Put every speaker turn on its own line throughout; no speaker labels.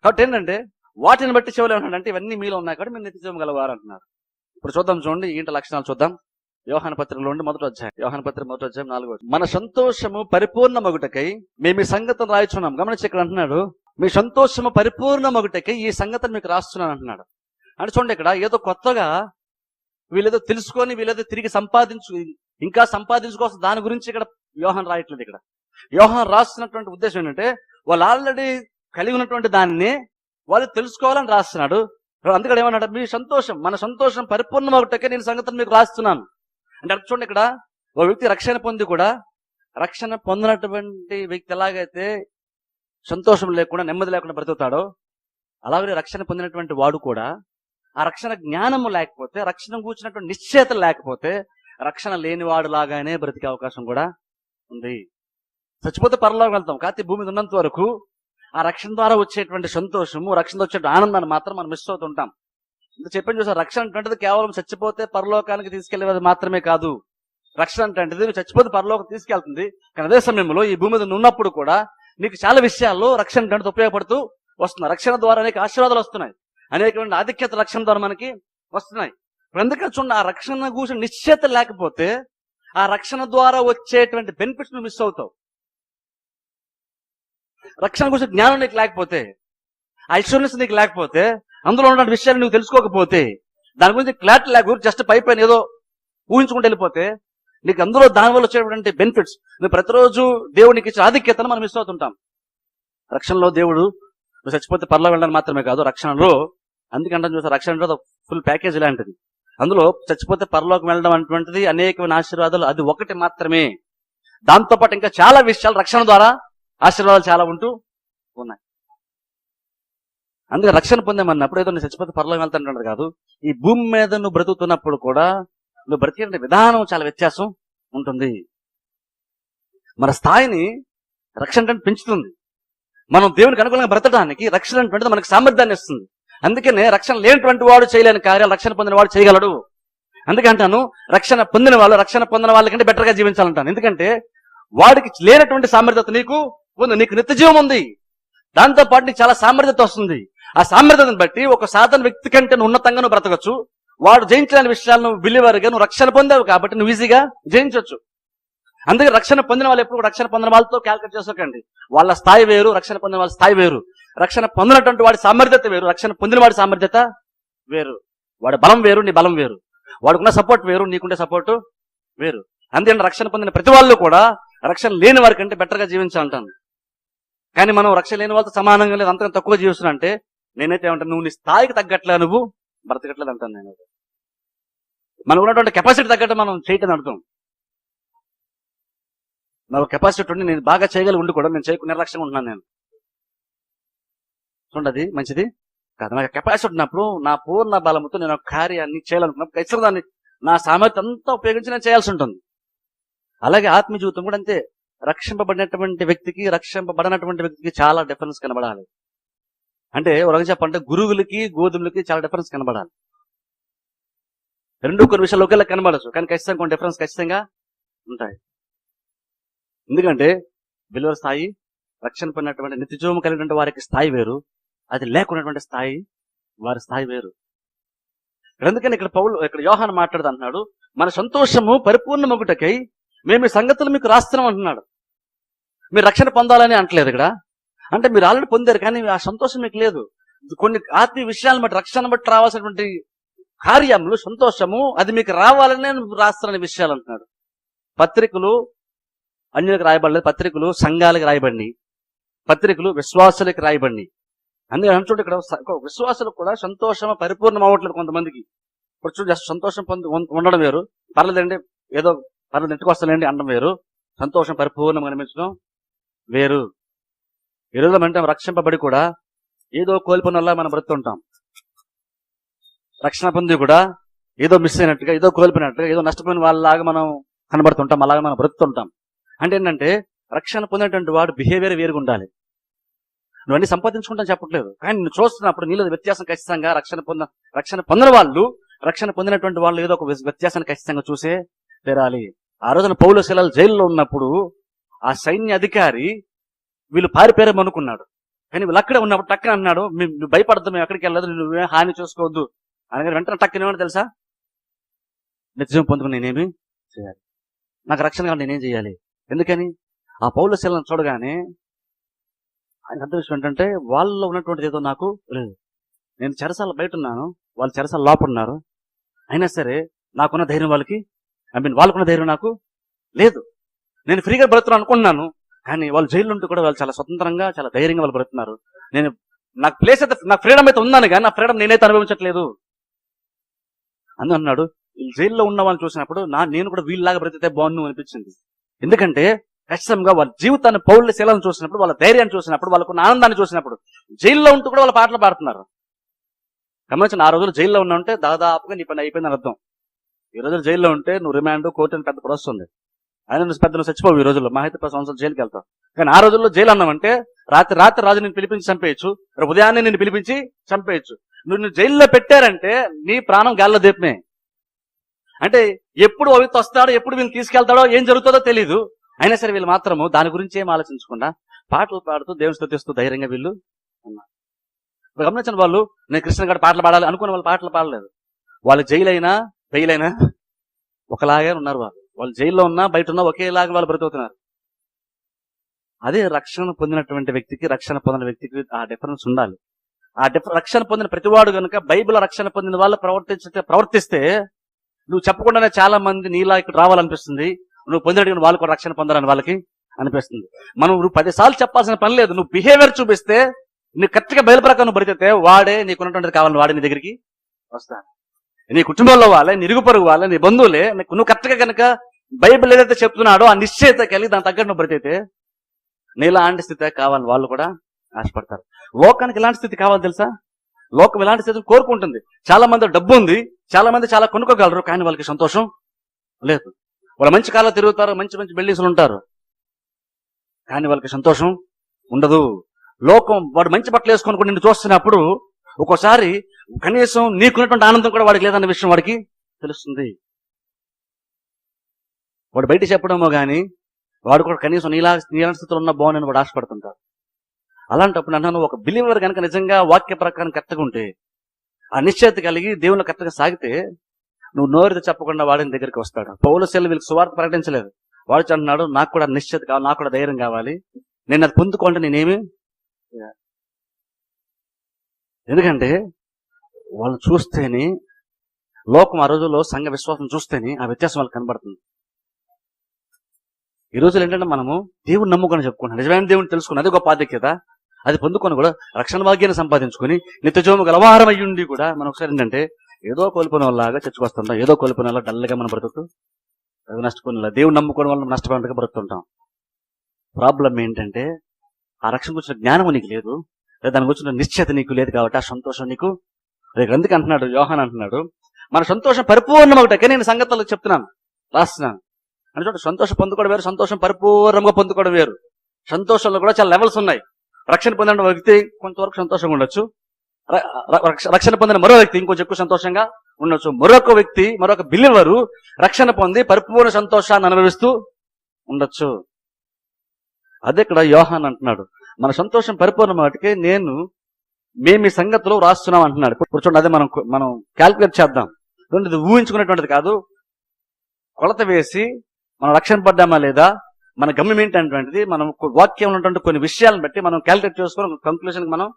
కాబట్టి ఏంటంటే వాటిని బట్టి చెవులు ఏమన్నాడంటే ఇవన్నీ మీలో ఉన్నాయి కాబట్టి మీరు నిత్య జీవం గలవారు అంటున్నారు. ఇప్పుడు చూద్దాం, చూడండి ఇంటి లక్షణాలు చూద్దాం. యోహాను పత్రికలో ఉండి మొదటి అధ్యాయం, యోహాను పత్రిక మొదటి అధ్యాయం 4వ. మన సంతోషము పరిపూర్ణమగుటకై మేము ఈ సంగతిని రాయిచున్నాం. గమనించి ఇక్కడ అంటున్నాడు, మీ సంతోషము పరిపూర్ణమగుటకై ఈ సంగతిని మీకు రాస్తున్నాను అంటున్నాడు. అంటే చూడండి, ఇక్కడ ఏదో కొత్తగా వీళ్ళేదో తెలుసుకొని వీళ్ళేదో తిరిగి ఇంకా సంపాదించుకోసం దాని గురించి ఇక్కడ యోహాను రాయట్లేదు. ఇక్కడ యోహాను రాస్తున్నటువంటి ఉద్దేశం ఏంటంటే వాళ్ళు ఆల్రెడీ కలిగి ఉన్నటువంటి దాన్ని వాళ్ళు తెలుసుకోవాలని రాస్తున్నాడు. అందుకని ఏమన్నాడు, మీ సంతోషం, మన సంతోషం పరిపూర్ణమగుటకే నేను సంగతిని మీకు రాస్తున్నాను అంటే అర్థం చూడండి, ఇక్కడ ఓ వ్యక్తి రక్షణ పొంది కూడా రక్షణ పొందినటువంటి వ్యక్తి ఎలాగైతే సంతోషం లేకుండా నెమ్మది లేకుండా బ్రతుకుతాడో, అలాగే రక్షణ పొందినటువంటి వాడు కూడా ఆ రక్షణ జ్ఞానము లేకపోతే, రక్షణ కూర్చున్నటువంటి నిశ్చయత లేకపోతే రక్షణ లేనివాడు లాగానే బ్రతికే అవకాశం కూడా ఉంది. చచ్చిపోతే పరలోకం వెళ్తాం, కాకపోతే భూమి మీద ఉన్నంత వరకు ఆ రక్షణ ద్వారా వచ్చేటువంటి సంతోషము, రక్షణ వచ్చే ఆనందాన్ని మాత్రం మనం మిస్ అవుతుంటాం. ఇంత చెప్పని చూసారు, రక్షణ అంటే కేవలం చచ్చిపోతే పరలోకానికి తీసుకెళ్లేది మాత్రమే కాదు. రక్షణ అంటే నువ్వు చచ్చిపోతే పరలోకం తీసుకెళ్తుంది, కానీ అదే సమయంలో ఈ భూమి మీద ఉన్నప్పుడు కూడా నీకు చాలా విషయాల్లో రక్షణ అంటే ఉపయోగపడుతూ వస్తున్నాయి. రక్షణ ద్వారా అనేక ఆశీర్వాదాలు వస్తున్నాయి, అనేకమైన ఆధిక్యత రక్షణ ద్వారా మనకి వస్తున్నాయి. అందుకని చూడండి, ఆ రక్షణ కూర్చొని నిశ్చయత లేకపోతే ఆ రక్షణ ద్వారా వచ్చేటువంటి బెనిఫిట్స్ నువ్వు మిస్ అవుతావు. రక్షణ గురించి జ్ఞానం నీకు లేకపోతే, ఐశ్వర్యస్ నీకు లేకపోతే, అందులో ఉన్న విషయాలు నువ్వు తెలుసుకోకపోతే, దాని గురించి క్లారిటీ లేకపోతే జస్ట్ పై పైన ఏదో ఊహించుకుంటూ వెళ్ళిపోతే నీకు అందులో దానివల్ల వచ్చేటువంటి బెనిఫిట్స్, నువ్వు ప్రతిరోజు దేవునికి ఇచ్చే ఆధిక్యతను మనం మిస్ అవుతుంటాం. రక్షణలో దేవుడు నువ్వు చచ్చిపోతే పరలోకం వెళ్ళడానికి మాత్రమే కాదు, రక్షణలో అందుకంటే చూసారు, రక్షణ ఫుల్ ప్యాకేజ్ లాంటిది. అందులో చచ్చిపోతే పరలోకం వెళ్ళడం అటువంటిది అనేకమైన ఆశీర్వాదాలు, అది ఒకటి మాత్రమే. దాంతోపాటు ఇంకా చాలా విషయాలు రక్షణ ద్వారా ఆశీర్వాదాలు చాలా ఉంటూ ఉన్నాయి. అందుకే రక్షణ పొందామన్నప్పుడు ఏదో నువ్వు చచ్చిపోతే పరలోకం వెళ్తానంటాడు కాదు, ఈ భూమి మీద నువ్వు బ్రతుకుతున్నప్పుడు కూడా నువ్వు బ్రతికే విధానం చాలా వ్యత్యాసం ఉంటుంది. మన స్థాయిని రక్షణ అంటే పెంచుతుంది. మనం దేవునికి అనుకూలంగా బ్రతకడానికి రక్షణ అంటే మనకు సామర్థ్యాన్ని ఇస్తుంది. అందుకనే రక్షణ లేనటువంటి వాడు చేయలేని కార్యాలు రక్షణ పొందిన వాడు చేయగలడు. అందుకే అంటాను, రక్షణ పొందిన వాళ్ళకంటే బెటర్ గా జీవించాలంటాను. ఎందుకంటే వాడికి లేనటువంటి సామర్థ్యత నీకు ఉంది, నీకు నిత్య జీవం ఉంది. దాంతో పాటు నీకు చాలా సామర్థ్యత వస్తుంది. ఆ సామర్థ్యతను బట్టి ఒక సాధారణ వ్యక్తి కంటే ఉన్నతంగా నువ్వు బ్రతకచ్చు. వాడు జయించలేని విషయాలను విలువరుగా నువ్వు రక్షణ పొందావు కాబట్టి నువ్వు ఈజీగా జయించవచ్చు. అందుకే రక్షణ పొందిన వాళ్ళు ఎప్పుడు రక్షణ పొందిన వాళ్ళతో క్యాల్కులేట్ చేసుకోకండి. వాళ్ళ స్థాయి వేరు, రక్షణ పొందిన వాళ్ళ స్థాయి వేరు. రక్షణ పొందినటువంటి వాడి సామర్థ్యత వేరు, రక్షణ పొందిన వాడి సామర్థ్యత వేరు. వాడి బలం వేరు, నీ బలం వేరు. వాడుకున్న సపోర్ట్ వేరు, నీకుండే సపోర్టు వేరు. అందుకని రక్షణ పొందిన ప్రతి వాళ్ళు కూడా రక్షణ లేని వారి కంటే బెటర్గా జీవించాలంటాను. కానీ మనం రక్షణ లేని వాళ్ళతో సమానంగా లేదు, అంతగా తక్కువ జీవిస్తున్నా అంటే నేనైతే ఏమంటాను, నువ్వు నీ స్థాయికి తగ్గట్లే నువ్వు బ్రతకట్లేదు అంటాను. నేను మనకు ఉన్నటువంటి కెపాసిటీ తగ్గట్టు మనం చేయటం అర్థం. నాకు కెపాసిటీ ఉండి నేను బాగా చేయగలిగి ఉండి కూడా నేను చేయకుండా నిర్లక్ష్యంగా ఉంటున్నాను. నేను చూడండి, మంచిది కాదు. నాకు కెపాసిటీ ఉన్నప్పుడు నా పూర్ణ బలంతో నేను ఒక కార్యాన్ని చేయాలనుకున్నప్పుడు ఖచ్చితంగా దాన్ని నా సామర్థ్యం అంతా ఉపయోగించి నేను చేయాల్సి ఉంటుంది. అలాగే ఆత్మీయ జీవితం కూడా అంతే. రక్షింపబడినటువంటి వ్యక్తికి రక్షింపబడినటువంటి వ్యక్తికి చాలా డిఫరెన్స్ కనబడాలి. అంటే ఒక చెప్పంటే గురువులకి గోధుమలకి చాలా డిఫరెన్స్ కనబడాలి. రెండు కొన్ని విషయాలు ఒకేలా కనబడచ్చు, కానీ ఖచ్చితంగా కొన్ని డిఫరెన్స్ ఖచ్చితంగా ఉంటాయి. ఎందుకంటే విలువ స్థాయి, రక్షణ పొందినటువంటి నిత్యజీవం కలిగినటువంటి వారికి స్థాయి వేరు, అది లేకున్నటువంటి స్థాయి వారి స్థాయి వేరు. అందుకని ఇక్కడ యోహాను మాట్లాడుతూ అంటున్నాడు, మన సంతోషము పరిపూర్ణమగుటకై మేము ఈ సంగతులు మీకు రాస్తున్నాం అంటున్నాడు. మీరు రక్షణ పొందాలని అంటలేదు ఇక్కడ. అంటే మీరు ఆల్రెడీ పొందారు, కానీ ఆ సంతోషం మీకు లేదు. కొన్ని ఆత్మీయ విషయాలను బట్టి, రక్షణ బట్టి రావాల్సినటువంటి కార్యములు, సంతోషము అది మీకు రావాలని రాస్తున్న విషయాలు అంటున్నాడు. పత్రికలు అన్యులకు రాయబడలేదు, పత్రికలు సంఘాలకు రాయబడి, పత్రికలు విశ్వాసులకు రాయబడి. అందుకని చూడండి, ఇక్కడ విశ్వాసులకు కూడా సంతోషం పరిపూర్ణం అవ్వట్లేదు కొంతమందికి. ఇప్పుడు చూడండి, సంతోషం ఉండడం వేరు, పర్లేదండి ఏదో పర్లేదు ఇంటికి వస్తానండి అనడం వేరు, సంతోషం పరిపూర్ణంగా అనిపించడం వేరు. ఈ రోజులో అంటే రక్షింపబడి కూడా ఏదో కోల్పోయినలా మనం బ్రతుంటాం. రక్షణ పొంది కూడా ఏదో మిస్ అయినట్టుగా, ఏదో కోల్పోయినట్టుగా, ఏదో నష్టపోయిన వాళ్ళలాగా మనం కనబడుతుంటాం, అలాగే మనం బ్రతుంటాం. అంటే ఏంటంటే రక్షణ పొందినటువంటి వాడు బిహేవియర్ వేరుగా ఉండాలి. నువ్వు అన్ని సంపాదించుకుంటాను చెప్పట్లేదు, కానీ నువ్వు చూస్తున్నప్పుడు నీలో వ్యత్యాసం ఖచ్చితంగా రక్షణ పొందిన వాళ్ళు, రక్షణ పొందినటువంటి వాళ్ళు ఏదో ఒక వ్యత్యాసాన్ని ఖచ్చితంగా చూసే తీరాలి. ఆ రోజున పౌలు శీలలు జైల్లో ఉన్నప్పుడు ఆ సైన్య అధికారి వీళ్ళు పారిపోయారేమనుకున్నాడు, కానీ వీళ్ళు అక్కడే ఉన్నప్పుడు టక్కన అన్నాడు, నువ్వు భయపడద్దు, మేము ఎక్కడికి వెళ్ళదు, నువ్వే హాని చూసుకోవద్దు అనగానే వెంటనే టక్కన ఏమని తెలుసా, నిత్యం పొందుకుని నేనేమి చేయాలి, నాకు రక్షణ కావాలి, నేనేం చేయాలి. ఎందుకని ఆ పౌలు శీలను చూడగానే ఆయన అర్థం విషయం ఏంటంటే వాళ్ళలో ఉన్నటువంటిది ఏదో నాకు లేదు. నేను చెరసాల బయట ఉన్నాను, వాళ్ళు చెరసాల లోపల ఉన్నారు, అయినా సరే నాకున్న ధైర్యం వాళ్ళకి, వాళ్ళకున్న ధైర్యం నాకు లేదు. నేను ఫ్రీగా బ్రతుకున్నాను అనుకున్నాను, కానీ వాళ్ళు జైల్లో ఉంటూ కూడా వాళ్ళు చాలా స్వతంత్రంగా చాలా ధైర్యంగా వాళ్ళు బ్రతున్నారు. నేను నాకు ప్లేస్ అయితే, నాకు ఫ్రీడమ్ అయితే ఉన్నాను, కానీ నా ఫ్రీడమ్ నేనైతే అనుభవించట్లేదు అని అన్నాడు. జైల్లో ఉన్న వాళ్ళని చూసినప్పుడు నేను కూడా వీళ్ళలాగా బ్రతికితే బాగుండు అనిపించింది. ఎందుకంటే ఖచ్చితంగా వాళ్ళ జీవితాన్ని, పౌరుల శీలను చూసినప్పుడు, వాళ్ళ ధైర్యాన్ని చూసినప్పుడు, వాళ్ళకున్న ఆనందాన్ని చూసినప్పుడు, జైల్లో ఉంటూ కూడా వాళ్ళ పాటలు పాడుతున్నారు. గమనించిన, ఆ రోజులు జైల్లో ఉన్నా ఉంటే దాదాపుగా నీ పని అయిపోయిందని అర్థం. ఈ రోజులు జైల్లో ఉంటే నువ్వు రిమాండ్, కోర్టు అని పెద్ద వస్తుంది, ఆయన నువ్వు పెద్ద చచ్చిపోవు. ఈ రోజుల్లో మహా అయితే 10 సంవత్సరాలు జైలుకి వెళ్తావు. కానీ ఆ రోజుల్లో జైలు అన్నామంటే రాత్రి రాజు నేను పిలిపించి చంపేయచ్చు, ఉదయాన్నే నేను పిలిపించి చంపేయచ్చు. నువ్వు జైల్లో పెట్టారంటే నీ ప్రాణం గాల్లో దీపమే. అంటే ఎప్పుడు అవిత్ వస్తాడో, ఎప్పుడు వీళ్ళు తీసుకెళ్తాడో, ఏం జరుగుతుందో తెలీదు. అయినా సరే వీళ్ళు మాత్రము దాని గురించి ఏం ఆలోచించకుండా పాటలు పాడుతూ దేవుని స్తుతిస్తూ ధైర్యంగా వీళ్ళు ఉన్నారు. గమనించిన వాళ్ళు, నేను కృష్ణ గారు పాటలు పాడాలి అనుకున్న వాళ్ళు పాటలు పాడలేదు. వాళ్ళు జైలైనా బెయిలైనా ఒకలాగే ఉన్నారు. వాళ్ళు జైల్లో ఉన్నా బయట ఉన్నా ఒకేలాగా వాళ్ళు బ్రతుకుతున్నారు. అదే రక్షణ పొందినటువంటి వ్యక్తికి, రక్షణ పొందిన వ్యక్తికి ఆ డిఫరెన్స్ ఉండాలి. ఆ రక్షణ పొందిన ప్రతివాడు కనుక బైబిల్ రక్షణ పొందిన వాళ్ళు ప్రవర్తిస్తే నువ్వు చెప్పకుండానే చాలా మంది నీలా ఇక్కడ రావాలనిపిస్తుంది. నువ్వు పొందినట్టు వాళ్ళు కూడా రక్షణ పొందాలని వాళ్ళకి అనిపిస్తుంది. నువ్వు 10 సార్లు చెప్పాల్సిన పని లేదు. నువ్వు బిహేవియర్ చూపిస్తే, నువ్వు కరెక్ట్గా బయలు ప్రకారం నువ్వు బ్రతికితే వాడే నీకున్నటువంటిది కావాలని వాడే నీ దగ్గరికి వస్తాడు. నీ కుటుంబంలో వాళ్ళే, నీ ఇరుగు పొరుగు వాళ్ళే, నీ బంధువులే, నువ్వు కరెక్ట్గా కనుక బైబిల్ ఏదైతే చెప్తున్నాడో ఆ నిశ్చయిత కలిగి దాని తగ్గట్టు నువ్వు బ్రతికితే నీలాంటి స్థితి కావాలని వాళ్ళు కూడా ఆశపడతారు. లోకానికి ఇలాంటి స్థితి కావాలి తెలుసా? లోకం ఇలాంటి స్థితిని కోరుకుంటుంది. చాలా మంది డబ్బు ఉంది, చాలా మంది చాలా కొనుక్కోగలరు, కానీ వాళ్ళకి సంతోషం లేదు. వాళ్ళు మంచి కాలంలో తిరుగుతారు, మంచి మంచి బిల్డింగ్స్లు ఉంటారు, కానీ వాళ్ళకి సంతోషం ఉండదు. లోకం వాడు మంచి బట్టలు వేసుకొని నిన్ను చూస్తున్నప్పుడు ఒక్కోసారి కనీసం నీకున్నటువంటి ఆనందం కూడా వాడికి లేదన్న విషయం వాడికి తెలుస్తుంది. వాడు బయట చెప్పడమో కానీ వాడు కూడా కనీసం నీలాంటి స్థితిలో ఉన్న బాగుందని వాడు ఆశపడుతుంటారు. అలాంటప్పుడు అన్నాను, ఒక బిలీవర్ కనుక నిజంగా వాక్య ప్రకారం కరెక్ట్గా ఉంటే, ఆ నిశ్చయిత కలిగి దేవుని కరెక్ట్గా సాగితే, నువ్వు నోరుతో చెప్పకుండా వాడిని దగ్గరికి వస్తాడు. పౌలు శీల వీళ్ళకి సువార్త ప్రకటించలేదు. వాడు అంటున్నాడు, నాకు కూడా నిశ్చయిత కావాలి, నాకు కూడా ధైర్యం కావాలి, నేను అది పొందుకుంటే నేనేమి. ఎందుకంటే వాళ్ళు చూస్తేనే, లోకం ఆ రోజుల్లో సంఘ విశ్వాసం చూస్తేనే ఆ వ్యత్యాసం వాళ్ళకి కనబడుతుంది. ఈ రోజులు ఏంటంటే మనము దేవుని నమ్ముకొని చెప్పుకుంటాం, నిజమైన దేవుని తెలుసుకుని అదే గొప్ప ఆధిక్యత. అది పొందుకొని కూడా రక్షణ భాగ్యాన్ని సంపాదించుకొని నిత్యజీవము గలవారం అయ్యుండి కూడా మనం ఒకసారి ఏంటంటే ఏదో కోల్పోయిన వాళ్ళలాగా చర్చకొస్తుంటాం, ఏదో కోల్పోయిన వాళ్ళ డల్గా మనం బ్రతుకుతూ అది నష్టపోయిన దేవుని నమ్ముకోవడం వల్ల నష్టపోయినట్టుగా బ్రతుకుంటాం. ప్రాబ్లం ఏంటంటే ఆ రక్షణ గురించిన జ్ఞానం నీకు లేదు, లేదా దాని గురించిన నిశ్చయత నీకు లేదు, కాబట్టి ఆ సంతోషం నీకు రేపు. అందుకు అంటున్నాడు యోహాన్, అంటున్నాడు మన సంతోషం పరిపూర్ణం ఒకటే. నేను సంగతులకు చెప్తున్నాను, రాస్తున్నాను అని. చూడండి, సంతోషం పొందుకోవడం వేరు, సంతోషం పరిపూర్ణంగా పొందుకోవడం వేరు. సంతోషంలో కూడా చాలా లెవెల్స్ ఉన్నాయి. రక్షణ పొందిన వ్యక్తి కొంతవరకు సంతోషంగా ఉండొచ్చు, రక్షణ పొందిన మరో వ్యక్తి ఇంకొంచెం ఎక్కువ సంతోషంగా ఉండొచ్చు. మరొక వ్యక్తి, మరొక బిలీవరు రక్షణ పొంది పరిపూర్ణ సంతోషాన్ని అనుభవిస్తూ ఉండొచ్చు. అదే ఇక్కడ యోహాన్ అంటున్నాడు, మన సంతోషం పరిపూర్ణ వాటికి మేము ఈ సంగతిలో రాస్తున్నాం అంటున్నాడు. కూర్చోండి, అదే మనం క్యాల్కులేట్ చేద్దాం. ఇది ఊహించుకునేటువంటిది కాదు, కొలత వేసి మనం రక్షణ పడ్డామా లేదా, మన గమ్యం ఏంటంటువంటిది మనం వాక్యం ఉన్నటువంటి కొన్ని విషయాలను బట్టి మనం క్యాల్కులేట్ చేసుకొని కంక్లూజన్ మనం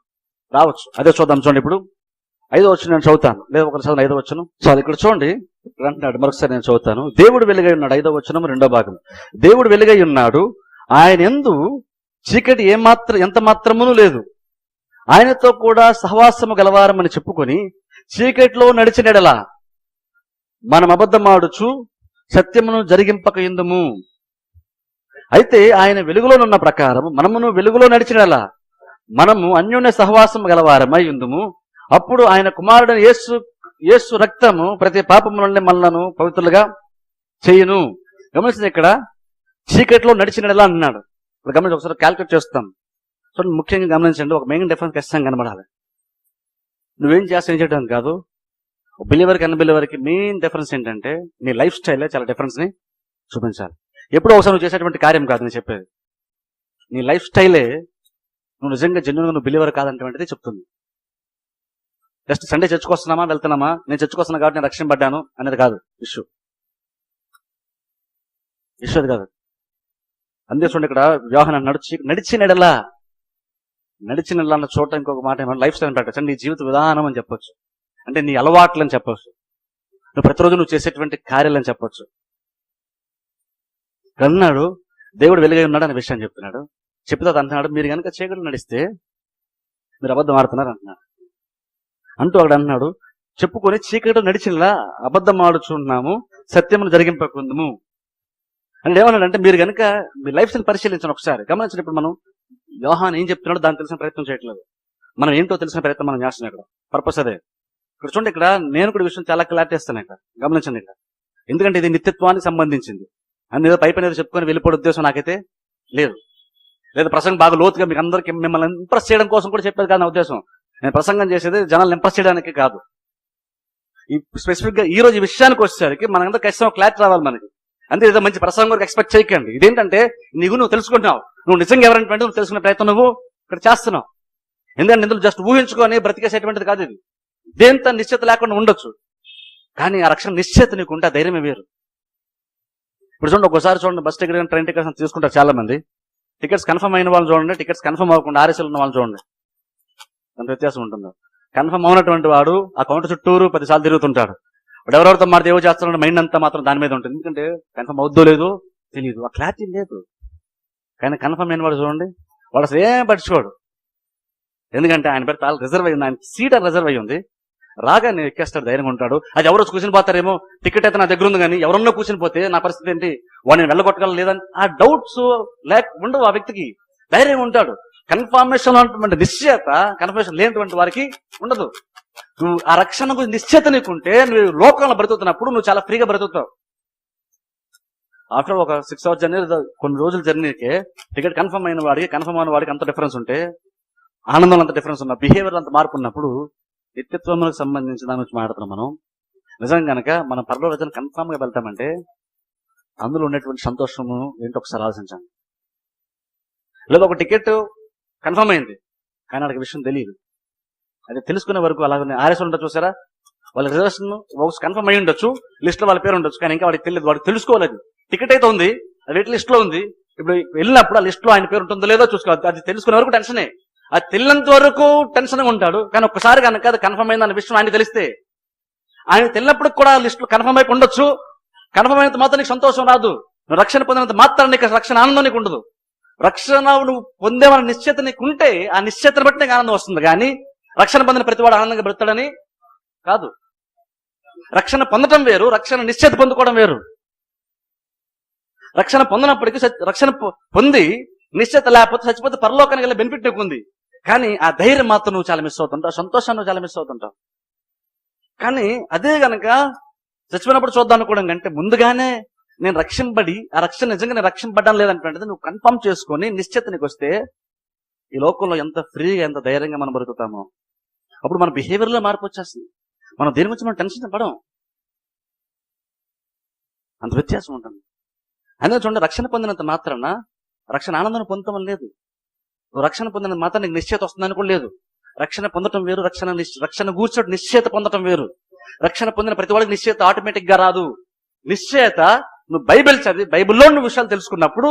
రావచ్చు. అదే చూద్దాం. చూడండి, ఇప్పుడు 5వ వచనం నేను చదువుతాను, లేదా ఒకసారి చదువు 5వ వచనం. సో అది ఇక్కడ చూడండి, ఇక్కడ అంటున్నాడు, మరొకసారి నేను చదువుతాను. దేవుడు వెలుగై ఉన్నాడు, 5వ వచనం 2వ భాగం. దేవుడు వెలుగై ఉన్నాడు, ఆయన యందు చీకటి ఎంత మాత్రమును లేదు. ఆయనతో కూడా సహవాసము గలవారమని చెప్పుకొని చీకటిలో నడిచిన ఎడల మనం అబద్ధమాడుచు సత్యమును జరిగింపక యుందుము. అయితే ఆయన వెలుగులోనున్న ప్రకారం మనమును వెలుగులో నడిచినలా మనము అన్యోన్య సహవాసం గలవారమై యుందుము. అప్పుడు ఆయన కుమారుడైన యేసు రక్తము ప్రతి పాపము నుండి మనలను పవిత్రులుగా చేయును. గమనించింది, ఇక్కడ చీకటిలో నడిచినలా అన్నాడు. ఇప్పుడు గమనించి ఒకసారి క్యాల్కులేట్ చేస్తాం. సో ముఖ్యంగా గమనించండి, ఒక మెయిన్ డిఫరెన్స్ ఖచ్చితంగా కనబడాలి. నువ్వేం చేస్తా ఏం చేయడం కాదు. బిలీవర్కి అన్బిలీవర్కి మెయిన్ డిఫరెన్స్ ఏంటంటే నీ లైఫ్ స్టైలే చాలా డిఫరెన్స్ ని చూపించాలి. ఎప్పుడో ఒకసారి నువ్వు చేసేటువంటి కార్యం కాదు నేను చెప్పేది. నీ లైఫ్ స్టైలే నువ్వు నిజంగా జెన్యున్గా నువ్వు బిలీవర్ కాదంటే చెప్తుంది. జస్ట్ సండే చర్చకొస్తున్నామా వెళ్తున్నామా, నేను చర్చకొస్తున్నా కాబట్టి నేను రక్షింపడ్డాను అనేది కాదు ఇష్యూ అది కాదు. అందే చూడండి, ఇక్కడ యోహాను అన్నాడు నడిచిన ఎడలా అన్న చోట ఇంకొక మాట ఏమన్నా లైఫ్ స్టైల్ పెట్టచ్చు, నీ జీవిత విధానం అని చెప్పొచ్చు, అంటే నీ అలవాట్లు అని చెప్పొచ్చు, నువ్వు ప్రతిరోజు నువ్వు చేసేటువంటి కార్యాలు అని చెప్పొచ్చు. అన్నాడు దేవుడు వెలుగై ఉన్నాడు అనే విషయాన్ని చెప్తున్నాడు. చెప్తే అంటున్నాడు, మీరు కనుక చీకటి నడిస్తే మీరు అబద్ధం ఆడుతున్నారు అంటున్నాడు. అంటూ అక్కడ అంటున్నాడు, చెప్పుకొని చీకటి నడిచినలా అబద్ధం ఆడుచున్నాము, సత్యమును జరిగింపకుందుము అంటే ఏమన్నాడంటే, మీరు కనుక మీ లైఫ్ స్టైల్ పరిశీలించండి ఒకసారి, గమనించండి. ఇప్పుడు మనం యోహాను ఏం చెప్తున్నాడో దాన్ని తెలిసిన ప్రయత్నం చేయట్లేదు, మనం ఏంటో తెలిసిన ప్రయత్నం మనం చేస్తున్నాం. ఇక్కడ పర్పస్ అదే. ఇక్కడ చూడండి, ఇక్కడ నేను కూడా విషయం చాలా క్లారిటీ ఇస్తాను ఇక్కడ, గమనించండి ఇక్కడ. ఎందుకంటే ఇది నిత్యత్వానికి సంబంధించింది. అని ఏదో పైపైన ఏదో చెప్పుకొని వెళ్ళిపోయే ఉద్దేశం నాకైతే లేదు. లేదా ప్రసంగం బాగా లోతుగా మీకు అందరికీ మిమ్మల్ని ఇంప్రెస్ చేయడం కోసం కూడా చెప్పేది కాదు నా ఉద్దేశం. నేను ప్రసంగం చేసేది జనాలను ఇంప్రెస్ చేయడానికి కాదు. ఈ స్పెసిఫిక్ గా ఈ రోజు ఈ విషయానికి వచ్చేసరికి మనందరూ ఖచ్చితంగా క్లారిటీ రావాలి మనకి. అంతే, ఏదో మంచి ప్రసంగం వరకు ఎక్స్పెక్ట్ చేయకండి. ఇదేంటంటే నువ్వు తెలుసుకుంటున్నావు, నువ్వు నిజంగా ఎవరంటే నువ్వు తెలుసుకునే ప్రయత్నం నువ్వు ఇక్కడ చేస్తున్నావు. ఎందుకంటే ఇందులో జస్ట్ ఊహించుకొని బ్రతికేసేటువంటిది కాదు ఇది. దేంతో నిశ్చిత లేకుండా ఉండొచ్చు, కానీ ఆ రక్షణ నిశ్చిత నీకు ఉంటే ఆ ధైర్యమే వేరు. ఇప్పుడు చూడండి, ఒకసారి చూడండి, బస్ టికెట్ కానీ ట్రైన్ టికెట్స్ తీసుకుంటారు చాలా మంది. టికెట్స్ కన్ఫర్మ్ అయిన వాళ్ళు చూడండి, టికెట్స్ కన్ఫర్మ్ అవ్వకుండా ఆర్ఎస్ఎల్ ఉన్న వాళ్ళు చూడండి, అంత వ్యత్యాసం ఉంటుంది. కన్ఫర్మ్ అవునటువంటి వాడు ఆ కౌంటర్ చుట్టూరు 10 సార్లు తిరుగుతుంటాడు. వాడు ఎవరెవరితో మాట ఏవో చేస్తున్నాడు, మైండ్ అంతా మాత్రం దాని మీద ఉంటుంది. ఎందుకంటే కన్ఫర్మ్ అవుద్దో లేదో తెలియదు, ఆ క్లారిటీ లేదు. కానీ కన్ఫర్మ్ అయిన వాడు చూడండి, వాడు అసలు ఏం పట్టించుకోడు. ఎందుకంటే ఆయన పేరు తాళ రిజర్వ్ అయ్యింది, ఆయన సీట్ రిజర్వ్ అయ్యి ఉంది. రాగానే ఎక్కేస్తాడు, ధైర్యంగా ఉంటాడు. అది ఎవరో కూర్చుని పోతారేమో, టికెట్ అయితే నా దగ్గర ఉంది, కానీ ఎవరన్నా కూర్చుని పోతే నా పరిస్థితి ఏంటి, వాడిని వెళ్ళగొట్టగల లేదని ఆ డౌట్స్ ఉండవు ఆ వ్యక్తికి. ధైర్యంగా ఉంటాడు. కన్ఫర్మేషన్ అంటే నిశ్చయత కన్ఫర్మేషన్ లేనటువంటి వారికి ఉండదు. నువ్వు ఆ రక్షణ గురించి నిశ్చయత నీకుంటే నువ్వు లోకంలో బ్రతుకుతున్నప్పుడు నువ్వు చాలా ఫ్రీగా బ్రతుకుతావు. ఆఫ్టర్ ఒక 6 hours జర్నీ, కొన్ని రోజుల జర్నీకే టికెట్ కన్ఫర్మ్ అయిన వాడికి అంత డిఫరెన్స్ ఉంటే, ఆనందంలో అంత డిఫరెన్స్ ఉన్న బిహేవియర్ అంత మార్పు ఉన్నప్పుడు నిత్యత్వములకు సంబంధించిన దాని గురించి మాట్లాడుతున్నాం మనం. నిజంగా కనుక మనం పరలోకం కన్ఫామ్ గా వెళ్తామంటే అందులో ఉండేటువంటి సంతోషము ఏంటో ఒకసారి ఆలోచించండి. లేదా ఒక టికెట్ కన్ఫర్మ్ అయింది, కానీ వాడికి విషయం తెలియదు. అది తెలుసుకునే వరకు అలాగే ఆర్ఎస్ ఉండొచ్చు, చూసారా, వాళ్ళ రిజర్వేషన్ కన్ఫర్మ్ అయ్యి ఉండొచ్చు, లిస్ట్ లో వాళ్ళ పేరు ఉండొచ్చు, కానీ ఇంకా వాడికి తెలియదు, వాడికి తెలుసుకోలేదు. టికెట్ అయితే ఉంది, అది వెయిట్ లిస్ట్ లో ఉంది. ఇప్పుడు వెళ్ళినప్పుడు ఆ లిస్ట్ లో ఆయన పేరు ఉంటుందో లేదో చూసుకోవాలి. అది తెలుసుకునే వరకు టెన్షనే, అది తెలియనంత వరకు టెన్షన్ గా ఉంటాడు. కానీ ఒక్కసారి కనుక అది కన్ఫర్మ్ అయింది అనే విషయం ఆయన తెలిస్తే, ఆయన తెలియనప్పుడు కూడా లిస్ట్ లో కన్ఫర్మ్ అయిపోయి ఉండొచ్చు. కన్ఫర్మ్ అయినంత మాత్రం నీకు సంతోషం రాదు, నువ్వు రక్షణ పొందినంత మాత్రం నీకు రక్షణ ఆనందం నీకు ఉండదు. రక్షణ నువ్వు పొందేమన్న నిశ్చయత నీకు ఉంటే ఆ నిశ్చయతను బట్టి నీకు ఆనందం వస్తుంది, కానీ రక్షణ పొందిన ప్రతివాడు ఆనందంగా బ్రతాడని కాదు. రక్షణ పొందటం వేరు, రక్షణ నిశ్చయత పొందుకోవడం వేరు. రక్షణ పొందినప్పటికీ రక్షణ పొంది నిశ్చయత లేకపోతే చచ్చిపోతే పరలోకానికి వెళ్ళే బెనిఫిట్ నీకు ఉంది, కానీ ఆ ధైర్యం మాత్రం నువ్వు చాలా మిస్ అవుతుంటావు, సంతోషాన్ని నువ్వు చాలా మిస్ అవుతుంటావు. కానీ అదే గనక చచ్చిపోయినప్పుడు చూద్దాం అనుకోవడం కంటే ముందుగానే నేను రక్షింపబడి ఆ రక్షణ నిజంగా నేను రక్షింపబడ్డం లేదంటే నువ్వు కన్ఫర్మ్ చేసుకొని నిశ్చయత నీకు వస్తే ఈ లోకంలో ఎంత ఫ్రీగా ఎంత ధైర్యంగా మనం బ్రతుకుతామో. అప్పుడు మన బిహేవియర్ లో మార్పు వచ్చేస్తుంది. మనం దేని గురించి మనం టెన్షన్ పడం, అంత వ్యత్యాసం ఉంటుంది. అందుకే చూడండి, రక్షణ పొందినంత మాత్రాన రక్షణ ఆనందాన్ని పొందటం లేదు. నువ్వు రక్షణ పొందినంత మాత్రం నీకు నిశ్చయత వస్తుందని కూడా లేదు. రక్షణ పొందటం వేరు, రక్షణ కూర్చోటి నిశ్చయత పొందటం వేరు. రక్షణ పొందిన ప్రతి వాడికి నిశ్చయత ఆటోమేటిక్ గా రాదు. నిశ్చయత నువ్వు బైబిల్ చదివి బైబిల్లో నువ్వు విషయాలు తెలుసుకున్నప్పుడు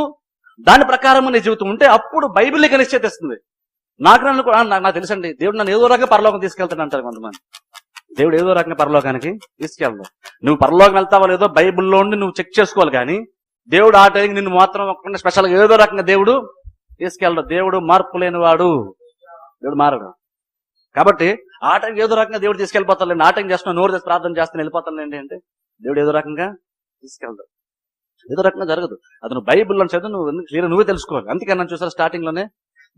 దాని ప్రకారం నీ జీవితం ఉంటే అప్పుడు బైబిల్ నీకు నిశ్చయత ఇస్తుంది. నాకు తెలుసండి, దేవుడు నన్ను ఏదో రకంగా పరలోకం తీసుకెళ్తాడు అంటారు కొంతమంది. దేవుడు ఏదో రకంగా పరలోకానికి తీసుకెళ్తావు. నువ్వు పరలోకం వెళ్తావో లేదో బైబిల్లో ఉండి నువ్వు చెక్ చేసుకోవాలి, కానీ దేవుడు ఆ టైంకి నిన్ను మాత్రం ఒక్కడే స్పెషల్ గా ఏదో రకంగా దేవుడు తీసుకెళ్ళడు. దేవుడు మార్పు లేనివాడు, దేవుడు మారడు. కాబట్టి ఆ టైంకి ఏదో రకంగా దేవుడు తీసుకెళ్ళిపోతాడు. ఆ టైం చేస్తున్నా నోరు తెచ్చి ప్రార్థన చేస్తాను వెళ్ళిపోతాను అంటే దేవుడు ఏదో రకంగా తీసుకెళ్తాడు. ఏదో రకంగా జరగదు. అది నువ్వు బైబిల్లో చదివి నువ్వు క్లియర్ నువ్వే తెలుసుకోవాలి. అందుకే నన్ను చూసారు స్టార్టింగ్ లోనే,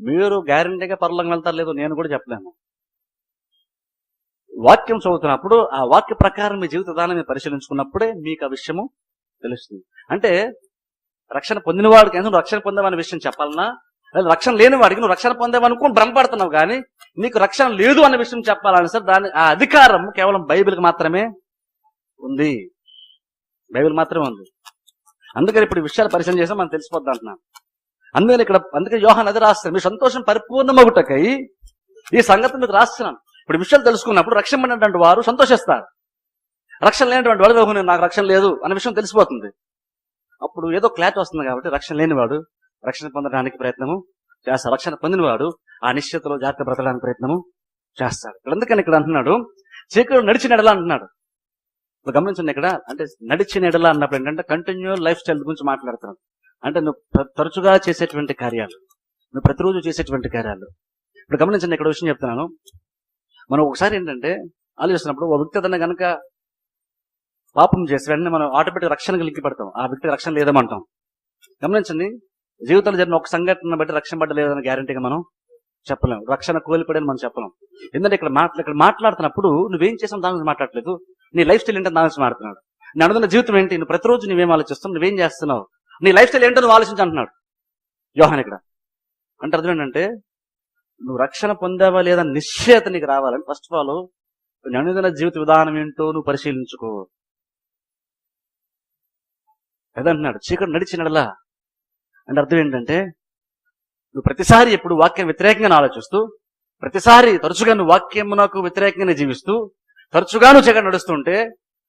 మీరు గ్యారంటీగా పరలోకం వెళ్తారు లేదు నేను కూడా చెప్పలేను. వాక్యం చదువుతున్నప్పుడు ఆ వాక్య ప్రకారం మీ జీవిత విధానం మీరు పరిశీలించుకున్నప్పుడే మీకు ఆ విషయము తెలుస్తుంది. అంటే రక్షణ పొందిన వాడికి నువ్వు రక్షణ పొందేవనే విషయం చెప్పాలన్నా, లేదా రక్షణ లేని వాడికి నువ్వు రక్షణ పొందేవనుకుని భ్రమపడుతున్నావు, కానీ నీకు రక్షణ లేదు అనే విషయం చెప్పాలని సార్ దాని ఆ అధికారం కేవలం బైబిల్కి మాత్రమే ఉంది. బైబిల్ మాత్రమే ఉంది. అందుకని ఇప్పుడు విషయాలు పరిచయం చేసాం మనం తెలిసిపోద్ది అంటున్నాను. అందుకే యోహాను అది రాస్తాడు, మీ సంతోషం పరిపూర్ణమగుటకై ఈ సంగతి మీకు రాస్తున్నాను. ఇప్పుడు విషయాలు తెలుసుకున్నప్పుడు రక్షణ పడినటువంటి వారు సంతోషిస్తారు. రక్షణ లేనటువంటి వాడు నాకు రక్షణ లేదు అనే విషయం తెలిసిపోతుంది. అప్పుడు ఏదో క్లారిటీ వస్తుంది కాబట్టి రక్షణ లేనివాడు రక్షణ పొందడానికి ప్రయత్నము చేస్తాడు. రక్షణ పొందినవాడు ఆ నిశ్చితలో జాగ్రత్త బ్రతకడానికి ప్రయత్నము చేస్తాడు. అందుకని ఇక్కడ అంటున్నాడు చీకటి నడిచిన ఎడలా అంటున్నాడు. గమనించండి, ఇక్కడ అంటే నడిచిన ఎడలా అన్నప్పుడు ఏంటంటే కంటిన్యూల్ లైఫ్ స్టైల్ గురించి మాట్లాడుతున్నాడు. అంటే నువ్వు తరచుగా చేసేటువంటి కార్యాలు, నువ్వు ప్రతిరోజు చేసేటువంటి కార్యాలు. ఇప్పుడు గమనించండి, ఇక్కడ విషయం చెప్తున్నాను. మనం ఒకసారి ఏంటంటే ఆలోచిస్తున్నప్పుడు ఒక వ్యక్తి అతను కనుక పాపం చేసి వెంటనే మనం ఆటోమేటిక్ రక్షణకు లింక్ పెడతాం, ఆ వ్యక్తి రక్షణ లేదమంటాం. గమనించండి, జీవితంలో జరిగిన ఒక సంఘటన బట్టి రక్షణ పడ్డలేదని గ్యారంటీగా మనం చెప్పలేం, రక్షణ కోల్పోయాడని మనం చెప్పలేం. ఎందుకంటే ఇక్కడ మాట్లాడుతున్నప్పుడు నువ్వేం చేసావు దాని గురించి మాట్లాడలేదు, నీ లైఫ్ స్టైల్ ఏంటో దాని గురించి మాట్లాడుతున్నాడు. నేను అనుకున్న జీవితం ఏంటి, నువ్వు ప్రతిరోజు నువ్వేం ఆలోచిస్తావు, నువ్వేం చేస్తున్నావు, నీ లైఫ్ స్టైల్ ఏంటో నువ్వు ఆలోచించి అంటున్నాడు యోహాను ఇక్కడ. అంటే అర్థం ఏంటంటే నువ్వు రక్షణ పొందావా లేదా నిశ్చయత నీకు రావాలని ఫస్ట్ ఆఫ్ ఆల్ నీ అనుదిన జీవిత విధానం ఏంటో నువ్వు పరిశీలించుకో. అదంటున్నాడు చీకటి నడిచినడలా. అంటే అర్థం ఏంటంటే నువ్వు ప్రతిసారి ఎప్పుడు వాక్యం వ్యతిరేకంగా ఆలోచిస్తూ, ప్రతిసారి తరచుగా నువ్వు వాక్యమునకు వ్యతిరేకంగానే జీవిస్తూ, తరచుగా నువ్వు చీకటి నడుస్తుంటే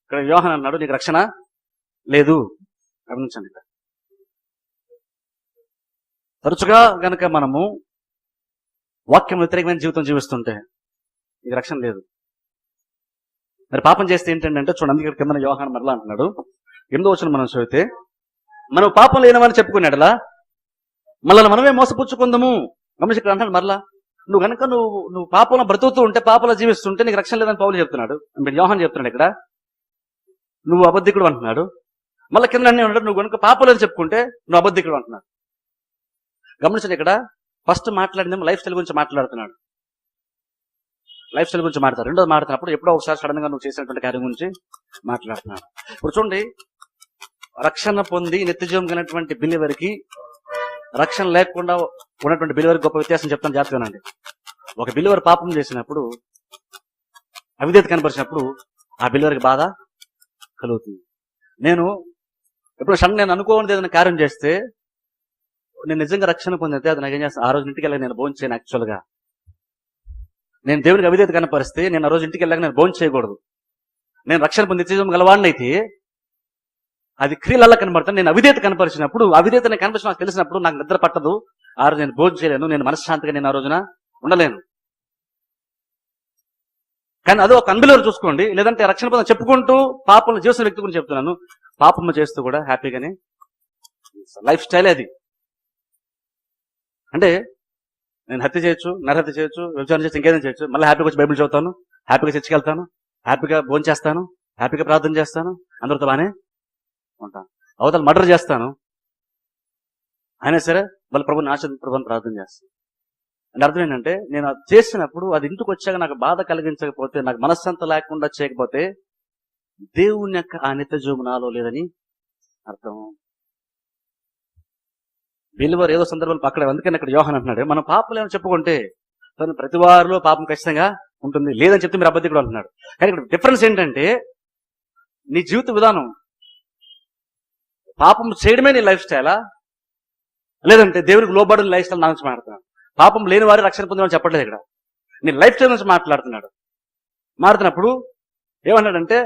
ఇక్కడ యోహాను అన్నాడు నీకు రక్షణ లేదు. గమనించండి, తరచుగా గనక మనము వాక్యం వ్యతిరేకమైన జీవితం జీవిస్తుంటే నీకు రక్షణ లేదు. మరి పాపం చేస్తే ఏంటంటే చూడండి, అందుకే కింద యోహాను మరలా అంటున్నాడు 8వ వచనం మనం చదివితే, మనం పాపం లేనివని చెప్పుకున్నాడులా మళ్ళీ మనమే మోసపుచ్చుకుందాము. గమనించి ఇక్కడ అంటాడు మరలా నువ్వు కనుక నువ్వు పాపంలో బ్రతుకుతూ ఉంటే, పాపంలో జీవిస్తుంటే నీకు రక్షణ లేదని పౌలు చెప్తున్నాడు, యోహాను చెప్తున్నాడు. ఇక్కడ నువ్వు అబద్ధికుడు అంటున్నాడు. మళ్ళీ కింద అన్నీ ఉంటాడు, నువ్వు కనుక పాపంలో చెప్పుకుంటే నువ్వు అబద్ధికుడు అంటున్నాడు. గమనించండి, ఇక్కడ ఫస్ట్ మాట్లాడిందేమో లైఫ్ స్టైల్ గురించి మాట్లాడుతున్నాడు, లైఫ్ స్టైల్ గురించి మాట్లాడు. రెండోది మాట్లాడుతున్నప్పుడు ఎప్పుడో ఒకసారి సడన్ గా నువ్వు చేసినటువంటి కార్యం గురించి మాట్లాడుతున్నాడు. ఇప్పుడు చూడండి, రక్షణ పొంది నిత్యజీవం కలిగినటువంటి బిలీవర్కి రక్షణ లేకుండా ఉన్నటువంటి బిలీవర్కి గొప్ప వ్యత్యాసం చెప్తాను జాగ్రత్తగానండి. ఒక బిలీవర్ పాపం చేసినప్పుడు, అవిధేయత కనపరిచినప్పుడు ఆ బిలీవర్కి బాధ కలుగుతుంది. నేను అనుకోనిది ఏదైనా కార్యం చేస్తే నేను నిజంగా రక్షణ పొందితే అది నాకేం చేస్తాను, ఆ రోజు ఇంటికి వెళ్ళక నేను భోజనం చేయను. యాక్చువల్గా నేను దేవునికి అవిధేయత కనపరిస్తే నేను ఆ రోజు ఇంటికి వెళ్ళక నేను భోజనం చేయకూడదు. నేను రక్షణ పొంది నిత్యజీవం గలవాడిని అయితే అది క్రియలల్లా కనబడతాను. నేను అవిధేయత కనపరిచినప్పుడు, అవిధేయత కనపరిచిన నాకు తెలిసినప్పుడు నాకు నిద్ర పట్టదు, ఆ రోజు నేను భోజనం చేయలేను, నేను మనశ్శాంతిగా నేను ఆ రోజున ఉండలేను. కానీ అదో ఒక అన్బిలీవర్ చూసుకోండి, లేదంటే రక్షణ పొందని చెప్పుకుంటూ పాపంలో చేస్తున్న వ్యక్తి గురించి చెప్తున్నాను, పాపం చేస్తూ కూడా హ్యాపీగానే లైఫ్ స్టైల్ అది. అంటే నేను హత్య చేయొచ్చు, నరహత్య చేయొచ్చు, వ్యభిచారం చేయొచ్చు, ఇంకేదైనా చేయొచ్చు, మళ్ళీ హ్యాపీగా వచ్చి బైబిల్ చదువుతాను, హ్యాపీగా చర్చికి వెళ్తాను, హ్యాపీగా భోజనం చేస్తాను, హ్యాపీగా ప్రార్థన చేస్తాను, అందరితో బాగానే ఉంటాను. అవతల మర్డర్ చేస్తాను, అయినా సరే వాళ్ళ ప్రభుని ప్రభుని ప్రార్థన చేస్తాను. అంటే అర్థం ఏంటంటే నేను అది చేసినప్పుడు అది ఇంటికి వచ్చాక నాకు బాధ కలిగించకపోతే, నాకు మనశ్శాంతి లేకుండా చేయకపోతే దేవుని యొక్క ఆ నిత్య జీవము నాలో లేదని అర్థం. బిలీవర్ ఏదో సందర్భంలో అక్కడ, అందుకని అక్కడ యోహాను అంటున్నాడు మనం పాపం ఏమని చెప్పుకుంటే ప్రతి వారిలో పాపం ఖచ్చితంగా ఉంటుంది, లేదని చెప్తే మీరు అబద్ధికుడు అంటున్నాడు. కానీ ఇక్కడ డిఫరెన్స్ ఏంటంటే నీ జీవిత విధానం, పాపం చేయడమే నీ లైఫ్ స్టైలా, లేదంటే దేవునికి లోబడిన లైఫ్ స్టైల్ నా నుంచి మాట్లాడుతున్నాడు. పాపం లేని వారి రక్షణ పొందమని చెప్పట్లేదు, ఇక్కడ నీ లైఫ్ స్టైల్ నుంచి మాట్లాడుతున్నాడు. మారుతున్నప్పుడు ఏమన్నాడంటే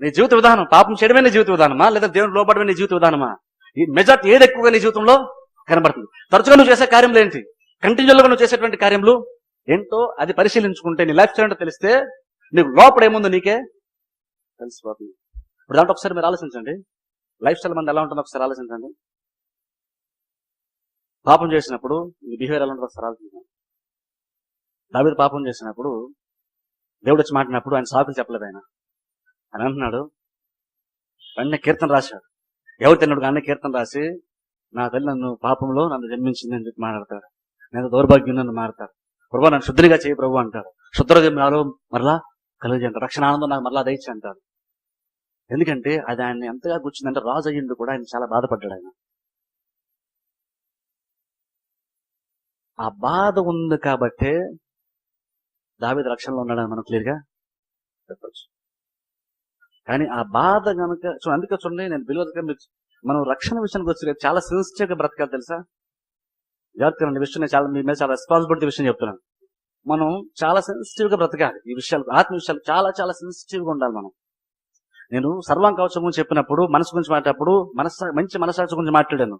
నీ జీవిత విధానం, పాపం చేయడమే నీ జీవిత విధానమా, లేదా దేవునికి లోబడమే నీ జీవిత విధానమా, ఈ మెజార్టీ ఏది ఎక్కువగా నీ జీవితంలో కనబడుతుంది. తరచుగా నువ్వు చేసే కార్యములు ఏంటి, కంటిన్యూగా నువ్వు చేసేటువంటి కార్యములు ఏంటో అది పరిశీలించుకుంటే నీ లైఫ్ స్టైల్ ఏంటో తెలిస్తే నీకు లోపల ఏముందో నీకే తెలిసిపోతుంది. ఇప్పుడు దాంట్లో ఒకసారి మీరు ఆలోచించండి, లైఫ్ స్టైల్ మంది ఎలా ఉంటుందో ఒకసారి ఆలోచించండి. పాపం చేసినప్పుడు నీ బిహేవియర్ ఎలా ఉంటుందో ఒకసారి ఆలోచించండి. దావీదు పాపం చేసినప్పుడు దేవుడు వచ్చి మాట్లాడినప్పుడు ఆయన సాకులు చెప్పలేదు, ఆయన అంటున్నాడు, వెంటనే కీర్తన రాశాడు. ఎవరు తిన్నాడు కానీ కీర్తన రాసి నా తల్లి నన్ను పాపంలో నన్ను జన్మించింది అని చెప్పి మాట్లాడతాడు. నేను దౌర్భాగ్యం నన్ను మాడతాడు, ప్రభు నన్ను శుద్ధిగా చేయి ప్రభు అంటాడు, శుద్ధులుగా నాలో మరలా కలిగి అంటాడు, రక్షణ ఆనందం నాకు మరలా దయచి అంటాడు. ఎందుకంటే అది ఆయన ఎంతగా కూర్చుందంటే రాజు అయ్యిండు కూడా ఆయన చాలా బాధపడ్డాడు. ఆయన ఆ బాధ ఉంది కాబట్టే దావీదు రక్షణలో ఉన్నాడని మనం క్లియర్గా చెప్పచ్చు. కానీ ఆ బాధ కనుక అందుకే చూడండి, నేను బిలీవర్గా మనం రక్షణ విషయానికి వచ్చి చాలా సెన్సిటివ్గా బ్రతకాలి తెలుసా. జాగ్రత్తగా విషయం నేను చాలా మీ మీద చాలా రెస్పాన్సిబిలిటీ విషయం చెప్తున్నాను. మనం చాలా సెన్సిటివ్ గా బ్రతకాలి. ఈ విషయాలు, ఆత్మ విషయాలు చాలా చాలా సెన్సిటివ్ గా ఉండాలి మనం. నేను సర్వాంగ కవచం గురించి చెప్పినప్పుడు, మనసు గురించి మాట్లాడినప్పుడు మంచి మనసాక్షి గురించి మాట్లాడాను.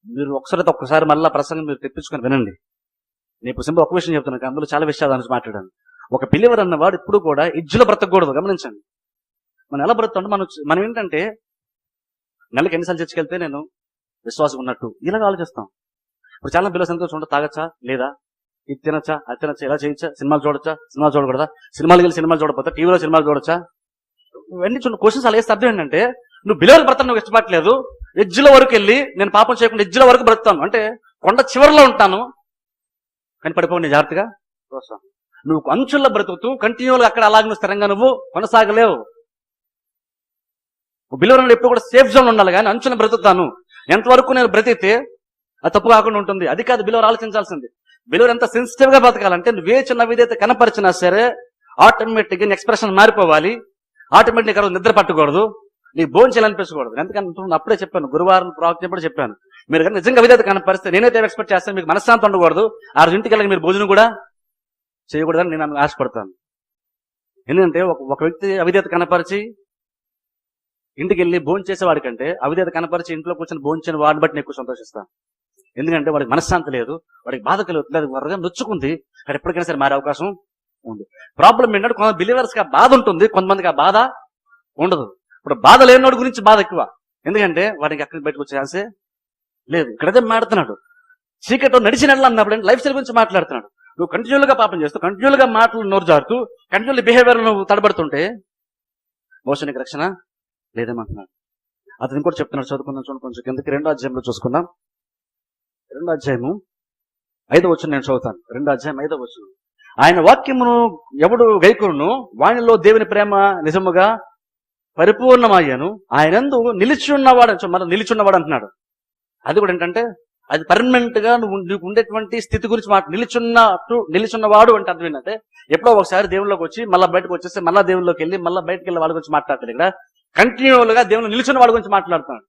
మీరు ఒక్కసారి మళ్ళా ప్రసంగం మీరు తెప్పించుకొని వినండి. నేను ఇప్పుడు సింపుల్ ఒక విషయం చెప్తున్నాను, అందులో చాలా విషయాలు గురించి మాట్లాడాను. ఒక బిలీవర్ అన్నవాడు ఇప్పుడు కూడా ఎడ్జ్లో బ్రతకూడదు. గమనించండి, మనం ఎలా బ్రతుకుంటే మనం ఏంటంటే నెలకి ఎన్నిసార్లు చర్చకి వెళ్తే నేను విశ్వాసం ఉన్నట్టు ఇలాగ ఆలోచిస్తాం. ఇప్పుడు చాలా బిలీవర్స్ ఎంతో చూడ, తాగచ్చా లేదా, ఇది తినచ్చా అది తినచ్చా, ఇలా చేయొచ్చా, సినిమాలు చూడొచ్చా సినిమాలు చూడకూడదా, సినిమాలు వెళ్ళి సినిమాలు చూడకపోతే టీవీలో సినిమాలు చూడొచ్చా, ఇవన్నీ చూడండి క్వశ్చన్స్ అలా వేస్తే అర్థం ఏంటంటే నువ్వు బిలీవర్ బ్రతకడం నువ్వు ఇష్టపడలేదు. ఎడ్జ్లో వరకు వెళ్ళి నేను పాపం చేయకుండా ఎడ్జ్లో వరకు బ్రతుకుతాను అంటే కొండ చివరిలో ఉంటాను కానీ పడిపోండి జాగ్రత్తగా చూస్తాను. నువ్వు అంచుల్లో బ్రతుకుతూ కంటిన్యూగా అక్కడ అలాగే నువ్వు స్థిరంగా నువ్వు కొనసాగలేవు. బిలీవర్ ఎప్పుడు కూడా సేఫ్ జోన్ ఉండాలి, కానీ అంచున బ్రతుకుతాను ఎంతవరకు నేను బ్రతికితే అది తప్పు కాకుండా ఉంటుంది. అది కాదు బిలీవర్ ఆలోచించాల్సింది. బిలీవర్ ఎంత సెన్సిటివ్ గా బ్రతకాలంటే నువ్వే చిన్న విధేయత కనపరిచినా సరే ఆటోమేటిక్ గా ఎక్స్ప్రెషన్ మారిపోవాలి. ఆటోమేటిక్ నిద్ర పట్టకూడదు, నీకు భోజనం చేయాలనిపించకూడదు. ఎందుకంటే అప్పుడే చెప్పాను, గురువారం ప్రాక్టినప్పుడు చెప్పాను, మీరు కానీ నిజంగా విధేయత కనపరిస్తే నేనైతే ఎక్స్పెక్ట్ చేస్తాను మీకు మనశ్శాంతి ఉండకూడదు, ఆ రోజు ఇంటికి వెళ్ళి మీరు భోజనం కూడా చేయకూడదని నేను ఆశపడతాను. ఎందుకంటే ఒక వ్యక్తి అవిధేయత కనపరిచి ఇంటికి వెళ్ళి భోజనం చేసేవాడి కంటే అవిధేయత కనపరిచి ఇంట్లో కూర్చొని భోజనం చేయని వాడిని బట్టి నేను ఎక్కువ సంతోషిస్తాను. ఎందుకంటే వాడికి మనశ్శాంతి లేదు, వాడికి బాధ కలుగుతుంది, వరగా నొచ్చుకుంది, అది ఎప్పటికైనా సరే మారే అవకాశం ఉంది. ప్రాబ్లం ఏంటంటే కొంత బిలీవర్స్ కి ఆ బాధ ఉంటుంది, కొంతమందికి ఆ బాధ ఉండదు. ఇప్పుడు బాధ లేనివాడి గురించి బాధ ఎక్కువ, ఎందుకంటే వాడికి అక్కడికి బయటకు వచ్చే ఛాన్సే లేదు. ఇక్కడైతే మాట్లాడుతున్నాడు చీకట్లో నడిచిన అన్నప్పుడు లైఫ్ స్టైల్ గురించి మాట్లాడుతున్నాడు. నువ్వు కంటిన్యూలుగా పాపం చేస్తూ, కంటిన్యూలుగా మాటలు నోరు జారుతూ, కంటిన్యూల్ బిహేవియర్ నువ్వు తడబడుతుంటే బహుశా నీకు రక్షణ లేదేమంటున్నాడు. అతను ఇంకోటి చెప్తున్నాడు, చదువుకుందాం చూడండి కొంచెం కిందకి. 2వ అధ్యాయంలో చూసుకుందాం. 2వ అధ్యాయము 5వ వచనం నేను చదువుతాను. 2వ అధ్యాయం 5వ వచనం. ఆయన వాక్యమును ఎవడు గైకొనును వానిలో దేవుని ప్రేమ నిజముగా పరిపూర్ణమయ్యాను, ఆయనందు నిలిచి ఉన్నవాడు. మన నిలిచి ఉన్నవాడు అంటున్నాడు. అది కూడా ఏంటంటే అది పర్మనెంట్ గా నీకు ఉండేటువంటి స్థితి గురించి నిలిచున్నవాడు అంటే అర్థం ఏంటంటే ఎప్పుడో ఒకసారి దేవుళ్ళలోకి వచ్చి మళ్ళీ బయటకు వచ్చేస్తే మళ్ళీ దేవుళ్ళలోకి వెళ్ళి మళ్ళీ బయటకు వెళ్ళే వాళ్ళ గురించి మాట్లాడతాడు. ఇక్కడ కంటిన్యూగా దేవుళ్ళు నిలిచిన వాళ్ళ గురించి మాట్లాడుతున్నాడు.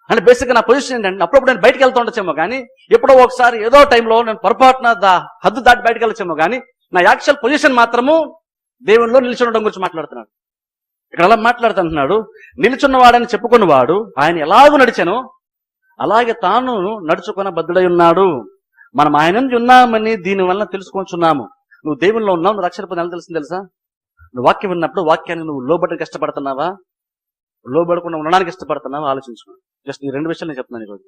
అంటే బేసిక్గా నా పొజిషన్ ఏంటంటే అప్పుడప్పుడు నేను బయటకు వెళ్తూ ఉండొచ్చేమో కానీ ఎప్పుడో ఒకసారి ఏదో టైంలో నేను పొరపాటున హద్దు దాటి బయటకు వెళ్ళొచ్చేమో కానీ నా యాక్చువల్ పొజిషన్ మాత్రము దేవుళ్ళలో నిలిచి ఉండడం గురించి మాట్లాడుతున్నాడు. ఇక్కడ అలా మాట్లాడుతున్నాడు. నిలుచున్నవాడని చెప్పుకున్నవాడు ఆయన ఎలాగూ నడిచాను అలాగే తాను నడుచుకున్న బద్దుడై ఉన్నాడు. మనం ఆయన ఉన్నామని దీని వలన తెలుసుకొంచున్నాము. నువ్వు దేవుల్లో ఉన్నావు, నువ్వు రక్షణ పొంది ఎలా తెలిసింది తెలుసా? నువ్వు వాక్యం విన్నప్పుడు వాక్యాన్ని నువ్వు లోబడికి ఇష్టపడుతున్నావా, లోబడకుండా ఉండడానికి ఇష్టపడుతున్నావా ఆలోచించుకో. జస్ట్ ఈ 2 విషయాలు నేను చెప్తున్నాను ఈరోజు.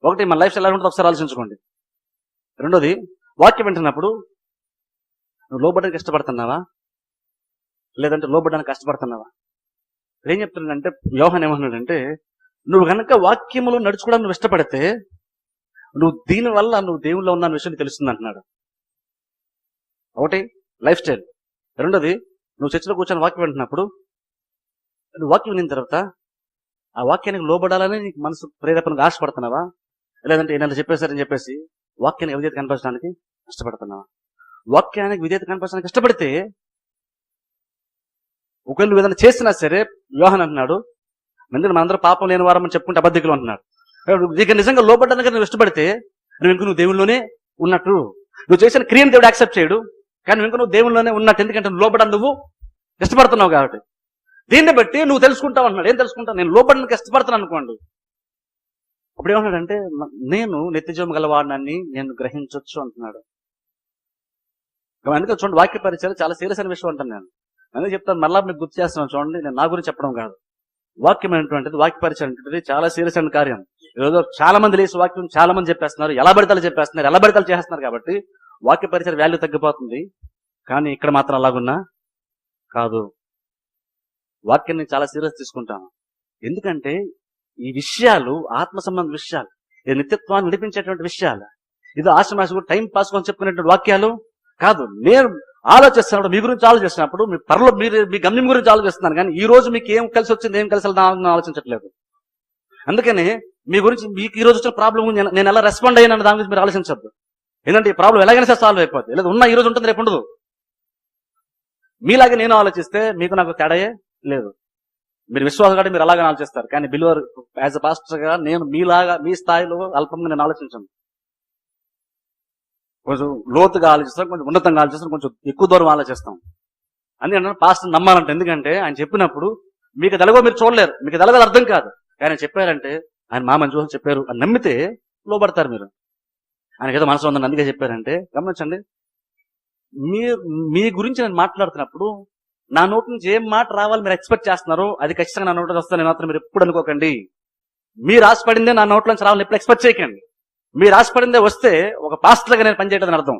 ఒకటి, మన లైఫ్ ఎలా ఉంటుందో ఒకసారి ఆలోచించుకోండి. రెండోది, వాక్యం వింటున్నప్పుడు నువ్వు లోబడడానికి ఇష్టపడుతున్నావా లేదంటే లోబడడానికి కష్టపడుతున్నావా? ఏం చెప్తున్నాడంటే యోహాన్ ఏమన్నాడంటే నువ్వు కనుక వాక్యములో నడుచుకోవడానికి నువ్వు ఇష్టపడితే నువ్వు దీనివల్ల నువ్వు దేవుల్లో ఉన్న విషయం తెలుస్తుంది అంటున్నాడు. ఒకటి లైఫ్ స్టైల్. రెండోది, నువ్వు చర్చలో కూర్చొని వాక్యం వింటున్నప్పుడు నువ్వు వాక్యం విన్న తర్వాత ఆ వాక్యానికి లోబడాలని నీకు మనసు ప్రేరేపణకు ఆశపడుతున్నావా లేదంటే ఏదైనా చెప్పేశారని చెప్పేసి వాక్యానికి విధేయత కనపరచడానికి ఇష్టపడుతున్నావా? వాక్యానికి విధేయత కనపరచడానికి ఇష్టపడితే ఒకవేళ నువ్వు ఏదైనా చేసినా సరే యోహాన్ అంటున్నాడు ఎందుకంటే మనందరూ పాపం లేని వారమని చెప్పుకుంటే అబద్ధికులు అంటున్నాడు. నీకు నిజంగా లోబడ్డానికి నువ్వు ఇష్టపడితే నువ్వు దేవుల్లోనే ఉన్నట్టు. నువ్వు చేసిన క్రియను దేవుడు యాక్సెప్ట్ చేయడు, కానీ నువ్వు దేవుల్లోనే ఉన్నట్టు. ఎందుకంటే నువ్వు లోబడని నువ్వు ఇష్టపడుతున్నావు కాబట్టి. దీన్ని బట్టి నువ్వు తెలుసుకుంటావు అంటున్నాడు. ఏం తెలుసుకుంటావు? నేను లోబడడానికి ఇష్టపడుతున్నాను అనుకోండి. అప్పుడు ఏమన్నాడంటే నేను నిత్యజీవం గలవాడినని నేను గ్రహించవచ్చు అంటున్నాడు. అందుకే చూడండి, వాక్య పరిచయం చాలా సీరియస్ అనే విషయం అంటాను నేను. అందుకే చెప్తాను, మళ్ళా మీకు గుర్తు చేస్తున్నాను చూడండి. నేను నా గురించి చెప్పడం కాదు, వాక్యం అనేటువంటిది, వాక్య పరిచయం అనేటువంటిది చాలా సీరియస్ అయిన కార్యం. ఈరోజు చాలా మంది లేచి వాక్యం చాలా మంది చెప్పేస్తున్నారు, ఎలా బడితలు చెప్పేస్తున్నారు, ఎలా బడితలు చేస్తున్నారు. కాబట్టి వాక్య పరిచయం వాల్యూ తగ్గిపోతుంది. కానీ ఇక్కడ మాత్రం అలాగున్నా కాదు, వాక్యాన్ని చాలా సీరియస్ తీసుకుంటాను. ఎందుకంటే ఈ విషయాలు ఆత్మ సంబంధ విషయాలు, ఇది నిత్యత్వాన్ని నడిపించేటువంటి విషయాలు. ఇది ఆశమాశ కూడా టైం పాస్ కొని చెప్పుకునేటువంటి వాక్యాలు కాదు. నేను ఆలోచిస్తున్నప్పుడు మీ గురించి ఆలోచిస్తున్నప్పుడు మీరు మీ గమ్యం గురించి ఆలోచిస్తున్నాను, కానీ ఈ రోజు మీకు ఏం కలిసి వచ్చింది ఏం కలిసి ఆలోచించట్లేదు. అందుకని మీ గురించి మీకు ఈ రోజు వచ్చిన ప్రాబ్లం నేను ఎలా రెస్పాండ్ అయ్యాను దాని గురించి మీరు ఆలోచించద్దు. ఏంటంటే ఈ ప్రాబ్లం ఎలాగైనా సరే సాల్వ్ అయిపోద్ది, లేదా ఉన్న ఈ రోజు ఉంటుంది రేపు ఉండదు. మీలాగే నేను ఆలోచిస్తే మీకు నాకు తేడాయే లేదు. మీరు విశ్వాసంగా మీరు అలాగే ఆలోచిస్తారు, కానీ బిలీవర్ యాజ్ అ పాస్టర్ గా నేను మీలాగా మీ స్థాయిలో అల్పంగా నేను ఆలోచించను. కొంచెం లోతుగా ఆలోచిస్తాం, కొంచెం ఉన్నతంగా ఆలోచిస్తాం, కొంచెం ఎక్కువ దూరం ఆలోచిస్తాం. అందుకని పాస్టర్ నమ్మాలంటే, ఎందుకంటే ఆయన చెప్పినప్పుడు మీకు ఎలాగో మీరు చూడలేరు, మీకు ఎలాగో అర్థం కాదు, ఆయన చెప్పారంటే ఆయన మామని చూసి చెప్పారు అని నమ్మితే లోపడతారు మీరు. ఆయనకి ఏదో మనసు ఉందని అందుకే చెప్పారంటే గమనించండి. మీ మీ గురించి నేను మాట్లాడుతున్నప్పుడు నా నోటి నుంచి ఏం మాట రావాలి మీరు ఎక్స్పెక్ట్ చేస్తున్నారో అది ఖచ్చితంగా నా నోటి వస్తానని మాత్రం మీరు ఎప్పుడు అనుకోకండి. మీరు ఆశపడిందే నా నోట్లోంచి రావాలని ఎప్పుడు ఎక్స్పెక్ట్ చేయకండి. మీరు ఆశపడిందే వస్తే ఒక పాస్టర్గా నేను పనిచేయటం అర్థం.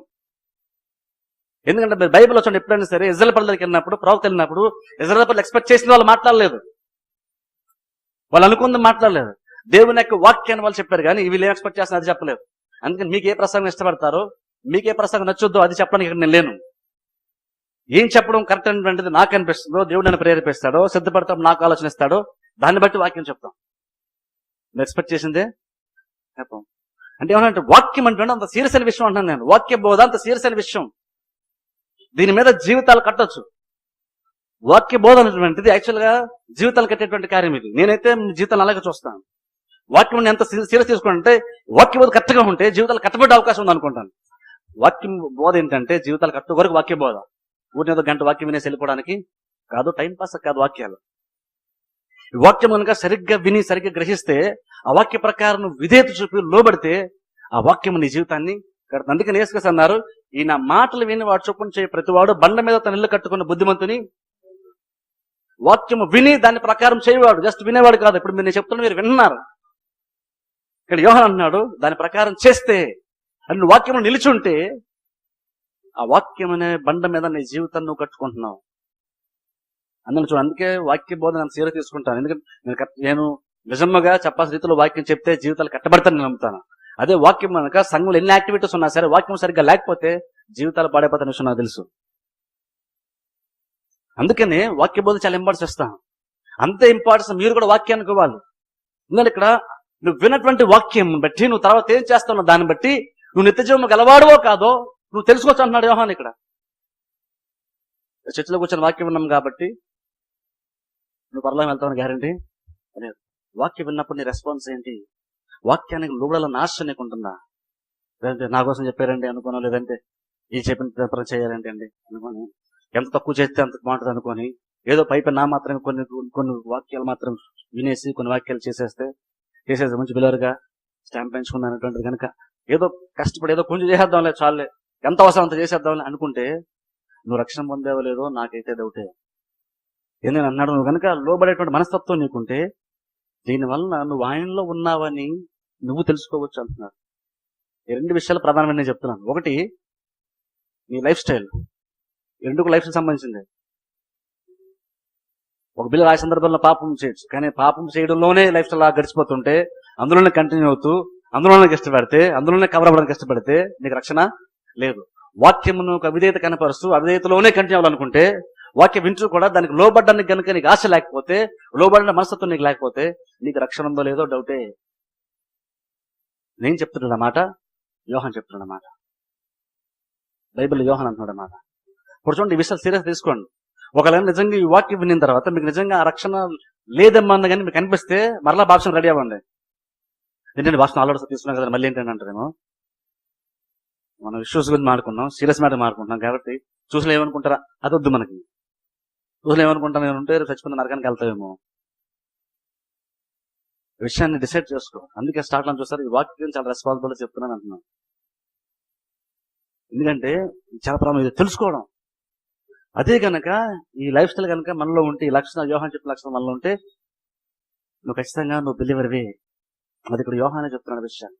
ఎందుకంటే మీరు బైబిల్ వచ్చి ఎప్పుడైనా సరే ఇజ్రాయెల్ ప్రజలకు వెళ్ళినప్పుడు, ప్రవక్త వెళ్ళినప్పుడు ఇజ్రాయెల్ ప్రజలు ఎక్స్పెక్ట్ చేసిన వాళ్ళు మాట్లాడలేదు, వాళ్ళు అనుకుంది మాట్లాడలేదు. దేవుని యొక్క వాక్యాన్ని వాళ్ళు చెప్పారు, కానీ వీళ్ళు ఏం ఎక్స్పెక్ట్ చేస్తున్నా అది చెప్పలేదు. అందుకని మీకు ఏ ప్రసంగం ఇష్టపడతారో, మీకు ఏ ప్రసంగం నచ్చొద్దో అది చెప్పడానికి ఇక్కడ నేను లేను. ఏం చెప్పడం కరెక్ట్ అనేటువంటిది నాకు అనిపిస్తుందో, దేవుడు నన్ను ప్రేరేపిస్తాడో, సిద్ధపడతాం నాకు ఆలోచన ఇస్తాడో, దాన్ని బట్టి వాక్యం చెప్తాం. మీరు ఎక్స్పెక్ట్ చేసిందే చెప్పం. అంటే ఏమన్నా వాక్యం అంటే అంత సీరియస్ అయిన విషయం అంటాను నేను. వాక్య బోధ అంత సీరియస్ అయిన విషయం, దీని మీద జీవితాలు కట్టొచ్చు. వాక్య బోధ అనేటువంటిది యాక్చువల్గా జీవితాలు కట్టేటువంటి కార్యం ఇది. నేనైతే జీవితాలు అలాగే చూస్తాను. వాక్యం ఎంత సీరియస్ తీసుకుంటే, వాక్య బోధ కరెక్ట్గా ఉంటే జీవితాలు కట్టబడే అవకాశం ఉంది అనుకుంటాను. వాక్యం బోధ ఏంటంటే జీవితాలు కట్టు వరకు వాక్య బోధ. ఊరిని ఏదో గంట వాక్యం వినేసి వెళ్ళిపోవడానికి కాదు, టైం పాస్ కాదు వాక్యాలు. వాక్యం కనుక సరిగ్గా విని సరిగ్గా గ్రహిస్తే, ఆ వాక్య ప్రకారం విధేయత చూపి లోబడితే ఆ వాక్యం నీ జీవితాన్ని కడుతుంది. అందుకని యేసుక్రీస్తు అన్నారు, ఈ నా మాటలు విని వాడు చొప్పున చేయ ప్రతివాడు బండ మీద తన ఇల్లు కట్టుకున్న బుద్ధిమంతుని. వాక్యము విని దాని ప్రకారం చేయవాడు, జస్ట్ వినేవాడు కాదు. ఇప్పుడు మీరు నేను చెప్తున్నా మీరు విన్నారు. ఇక్కడ యోహాను అన్నాడు దాని ప్రకారం చేస్తే, అని వాక్యం నిలిచి ఉంటే ఆ వాక్యం అనే బండ మీద నీ జీవితాన్ని నువ్వు కట్టుకుంటున్నావు. అందులో చూడు, అందుకే వాక్య బోధన నేను సీరియస్ తీసుకుంటాను. ఎందుకంటే నేను నిజంగా చెప్పాల్సిన రీతిలో వాక్యం చెప్తే జీవితాలు కట్టబడతాను నేను నమ్ముతాను. అదే వాక్యం కనుక సంఘంలో ఎన్ని యాక్టివిటీస్ ఉన్నా సరే వాక్యం సరిగ్గా లేకపోతే జీవితాలు పాడైపోతాను విషయం నాకు తెలుసు. అందుకనే వాక్య బోధన చాలా ఇంపార్టెన్స్ ఇస్తాను. అంతే ఇంపార్టెన్స్ మీరు కూడా వాక్యానికి ఇవ్వాలి. ఎందుకంటే ఇక్కడ నువ్వు విన్నటువంటి వాక్యం బట్టి నువ్వు తర్వాత ఏం చేస్తావు దాన్ని బట్టి నువ్వు నిత్యజీవం గలవాడువో కాదో నువ్వు తెలుసుకోవచ్చు అంటున్నాడు యోహాను. ఇక్కడ చర్చలో కూర్చొని వాక్యం విన్నాం కాబట్టి నువ్వు పరలోకం వెళ్తావని గ్యారంటీ అదే. వాక్యం విన్నప్పుడు నీ రెస్పాన్స్ ఏంటి? వాక్యానికి లోబడాలన్న ఆశ నీకు ఉంటుందా? లేదంటే నా కోసం చెప్పారండి అనుకోను, లేదంటే ఈ చెప్పిన ప్రకారం చేయాలంటే అండి అనుకోని, ఎంత తక్కువ చేస్తే అంత బాగుంటుంది అనుకోని, ఏదో పైపై నా మాత్రమే కొన్ని వాక్యాలు మాత్రం వినేసి కొన్ని వాక్యాలు చేసేసి మంచి బిలర్గా స్టాంప్ పెంచుకున్నటువంటిది కనుక ఏదో కష్టపడి ఏదో కొంచెం చేసేద్దాంలే, చాలే, ఎంత అవసరం అంత చేసేద్దాంలే అనుకుంటే నువ్వు రక్షణ పొందేవో లేదో నాకైతే డౌటే. ఏంటని అన్నాడు, నువ్వు కనుక లోబడేటువంటి మనస్తత్వం నీకుంటే దీనివల్ల నువ్వు ఆయనలో ఉన్నావని నువ్వు తెలుసుకోవచ్చు అంటున్నాడు. ఈ రెండు విషయాలు ప్రధానమైన నేను చెప్తున్నాను. ఒకటి నీ లైఫ్ స్టైల్, రెండుకు లైఫ్ స్టైల్ సంబంధించింది. ఒక బిల్లు ఆ సందర్భంలో పాపం చేయొచ్చు, కానీ పాపం చేయడంలోనే లైఫ్ స్టైల్ గడిచిపోతుంటే, అందులోనే కంటిన్యూ అవుతూ, అందులోనే కష్టపడితే, అందులోనే కవర్ అవ్వడానికి కష్టపడితే నీకు రక్షణ లేదు. వాక్యమును అవిధేయత కనపరుస్తూ అవిధేయతలోనే కంటిన్యూ అవ్వాలనుకుంటే, వాక్యం వింటూ కూడా దానికి లోబడ్డానికి కనుక నీకు ఆశ లేకపోతే, లోబడిన మనస్తత్వం నీకు లేకపోతే నీకు రక్షణ ఉందో లేదో డౌటే. నేను చెప్తున్నాడు అన్నమాట, యోహాను చెప్తున్నాడు అన్నమాట, బైబిల్ యోహాను అంటున్నాడు అన్నమాట. ఇప్పుడు చూడండి, ఈ విషయాలు సీరియస్ తీసుకోండి. ఒకవేళ నిజంగా ఈ వాక్యం విన్న తర్వాత మీకు నిజంగా ఆ రక్షణ లేదమ్మా కానీ మీకు అనిపిస్తే మరలా భాషను రెడీ అవ్వండి. ఏంటంటే భాషను ఆల్రెడీ తీసుకున్నాం కదా మళ్ళీ ఏంటంటే అంటారేమో. మనం ఇష్యూస్ గురించి మాడుకున్నాం, సీరియస్ మ్యాటర్ మాడుకుంటున్నాం కాబట్టి చూసిన ఏమనుకుంటారా అది వద్దు. మనకి చూసిన ఏమనుకుంటాను నేను ఉంటే చచ్చిపోయిన నరకానికి వెళ్తావేమో. విషయాన్ని డిసైడ్ చేసుకో. అందుకే స్టార్ట్ లో చూస్తారు ఈ వాక్యం చాలా రెస్పాన్సిబుల్ చెప్తున్నాను అంటున్నాను. ఎందుకంటే చాలా ప్రాబ్లం ఇది తెలుసుకోవడం. అదే కనుక ఈ లైఫ్ స్టైల్ కనుక మనలో ఉంటే, ఈ లక్షణాలు యోహాను చెప్పిన లక్షణాలు మనలో ఉంటే నువ్వు ఖచ్చితంగా నువ్వు బిలీవర్వే. అది ఇక్కడ యోహానే చెప్తున్నాడు విషయం.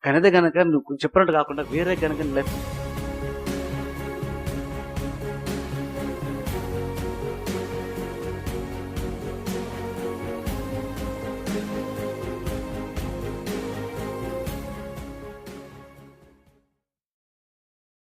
కానీ అదే కనుక నువ్వు చెప్పినట్టు కాకుండా వేరే కనుక నీ లైఫ్